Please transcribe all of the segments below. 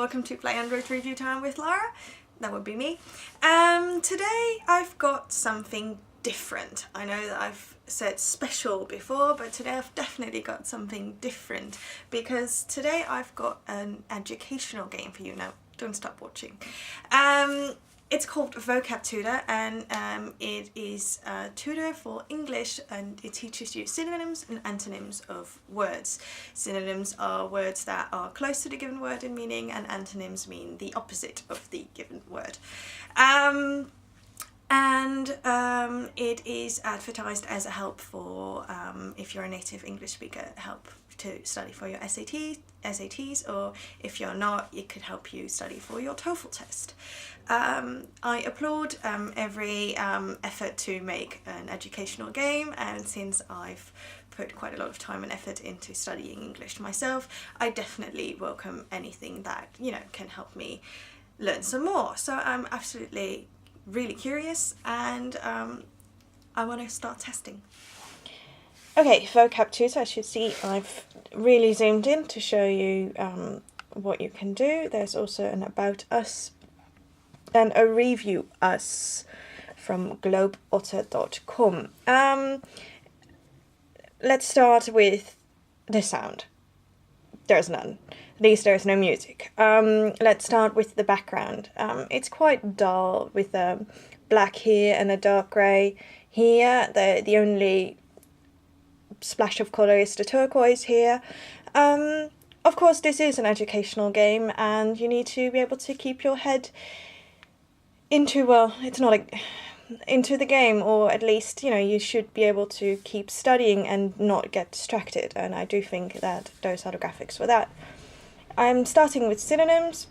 welcome to Play and Wrote Review Time with Lara. That would be me. Today I've got something different. I know that I've said special before, but today I've definitely got something different because today I've got an educational game for you. Now, don't stop watching. It's called Vocab Tutor, and it is a tutor for English, and it teaches you synonyms and antonyms of words. Synonyms are words that are close to the given word in meaning, and antonyms mean the opposite of the given word. It is advertised as a help for, if you're a native English speaker, help to study for your SATs, or if you're not, it could help you study for your TOEFL test. I applaud every effort to make an educational game, and since I've put quite a lot of time and effort into studying English myself, I definitely welcome anything that, you know, can help me learn some more. So I'm absolutely really curious, and I want to start testing. Okay, Vocab Tutor, as you see, I've really zoomed in to show you what you can do. There's also an About Us and a Review Us from globeotter.com. Let's start with the sound. There's none. At least there's no music. Let's start with the background. It's quite dull with a black here and a dark grey here. The only splash of colour is the turquoise here. Of course, this is an educational game, and you need to be able to keep your head into, well, it's not into the game, or at least, you know, you should be able to keep studying and not get distracted, and I do think that those are the graphics for that. I'm starting with synonyms,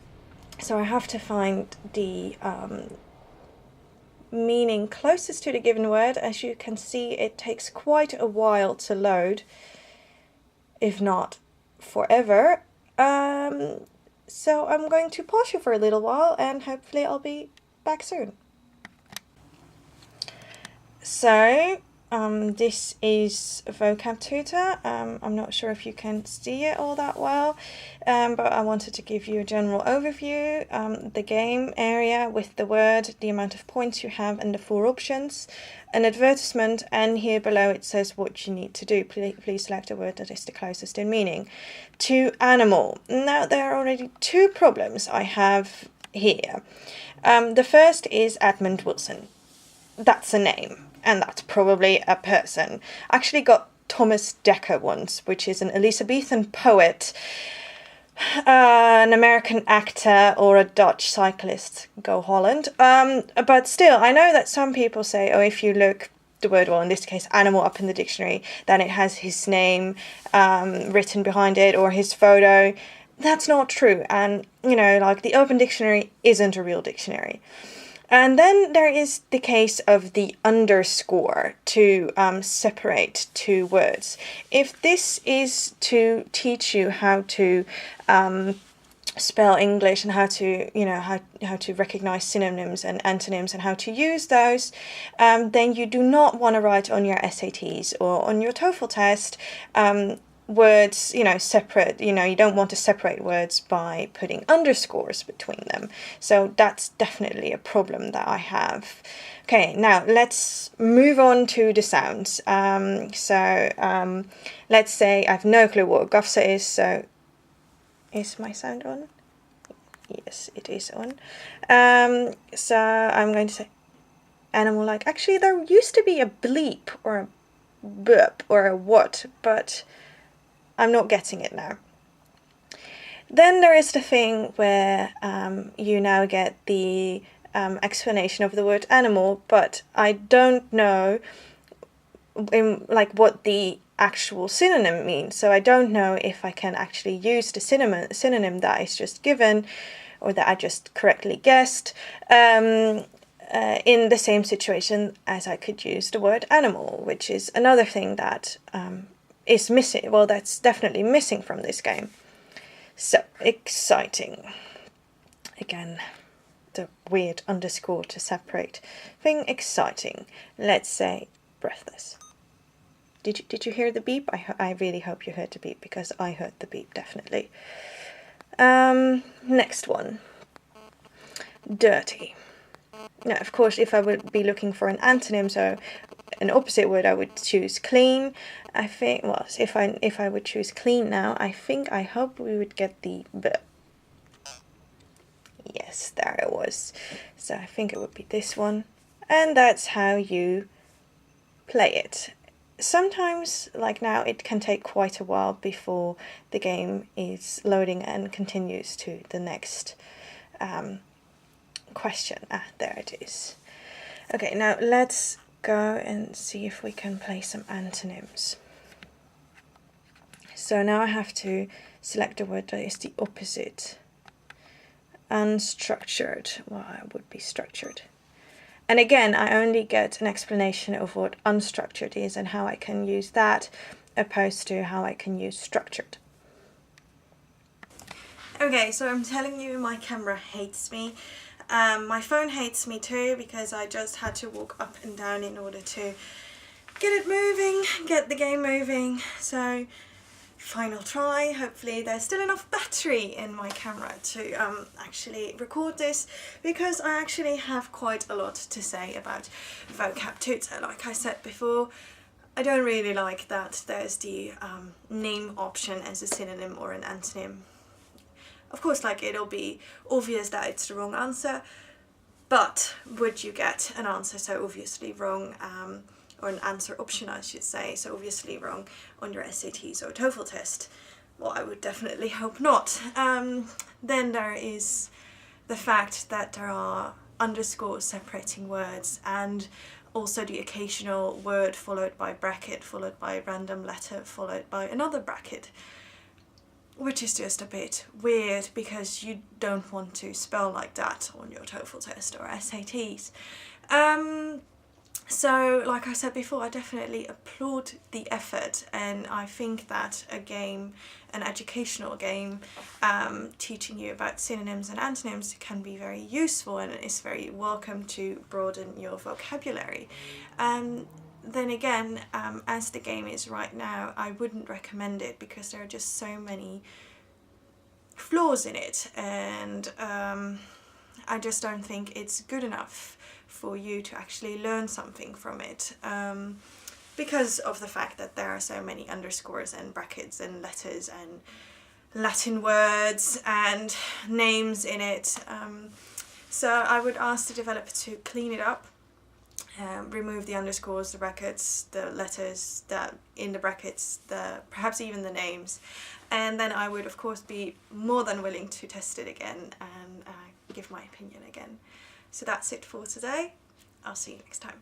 so I have to find the meaning closest to the given word. As you can see, it takes quite a while to load, if not forever. So I'm going to pause you for a little while, and hopefully I'll be back soon. So this is Vocab Tutor. I'm not sure if you can see it all that well, but I wanted to give you a general overview, the game area with the word, the amount of points you have, and the 4 options, an advertisement, and here below it says what you need to do. Please select a word that is the closest in meaning to animal. Now, there are already 2 problems I have here. The first is Edmund Wilson. That's a name. And that's probably a person. I actually got Thomas Dekker once, which is an Elizabethan poet, an American actor, or a Dutch cyclist. Go Holland. But still, I know that some people say, oh, if you look the word, well, in this case, animal, up in the dictionary, then it has his name written behind it, or his photo. That's not true. And, you know, like, the Open Dictionary isn't a real dictionary. And then there is the case of the underscore to separate 2 words. If this is to teach you how to spell English and how to, you know, how to recognize synonyms and antonyms and how to use those, then you do not want to write on your SATs or on your TOEFL test words, you know, separate. You know, you don't want to separate words by putting underscores between them. So that's definitely a problem that I have. Okay, now let's move on to the sounds. Let's say I have no clue what gufsa is, so is my sound on? Yes, it is on. So I'm going to say animal like. Actually, there used to be a bleep or a burp or a what, but I'm not getting it now. Then there is the thing where you now get the explanation of the word animal, but I don't know what the actual synonym means. So I don't know if I can actually use the synonym that is just given, or that I just correctly guessed, in the same situation as I could use the word animal, which is another thing that is missing. Well, that's definitely missing from this game. So exciting. Again, the weird underscore to separate thing. Exciting. Let's say breathless. Did you hear the beep? I really hope you heard the beep, because I heard the beep, definitely. Next one. Dirty. Now, of course, if I would be looking for an antonym, so an opposite word, I would choose clean. I think, well, if I would choose clean now, I hope we would get the B. Yes, there it was. So I think it would be this one. And that's how you play it. Sometimes, like now, it can take quite a while before the game is loading and continues to the next question. Ah, there it is. Okay, now let's go and see if we can play some antonyms. So now I have to select a word that is the opposite. Unstructured. Well, it would be structured. And again, I only get an explanation of what unstructured is and how I can use that, opposed to how I can use structured. Okay, so I'm telling you, my camera hates me. My phone hates me too, because I just had to walk up and down in order to get it moving, get the game moving. So, final try. Hopefully there's still enough battery in my camera to actually record this, because I actually have quite a lot to say about Vocab Tutor. Like I said before, I don't really like that there's the name option as a synonym or an antonym. Of course, like, it'll be obvious that it's the wrong answer, but would you get an answer so obviously wrong, or an answer option I should say, so obviously wrong on your SATs or TOEFL test? Well, I would definitely hope not. Then there is the fact that there are underscores separating words, and also the occasional word followed by bracket, followed by a random letter, followed by another bracket, which is just a bit weird because you don't want to spell like that on your TOEFL test or SATs. So, like I said before, I definitely applaud the effort, and I think that a game, an educational game, teaching you about synonyms and antonyms can be very useful, and is very welcome to broaden your vocabulary. Then again, as the game is right now, I wouldn't recommend it because there are just so many flaws in it, and I just don't think it's good enough for you to actually learn something from it, because of the fact that there are so many underscores and brackets and letters and Latin words and names in it. So I would ask the developer to clean it up. Remove the underscores, the brackets, the letters that in the brackets, perhaps even the names, and then I would of course be more than willing to test it again and give my opinion again. So that's it for today. I'll see you next time.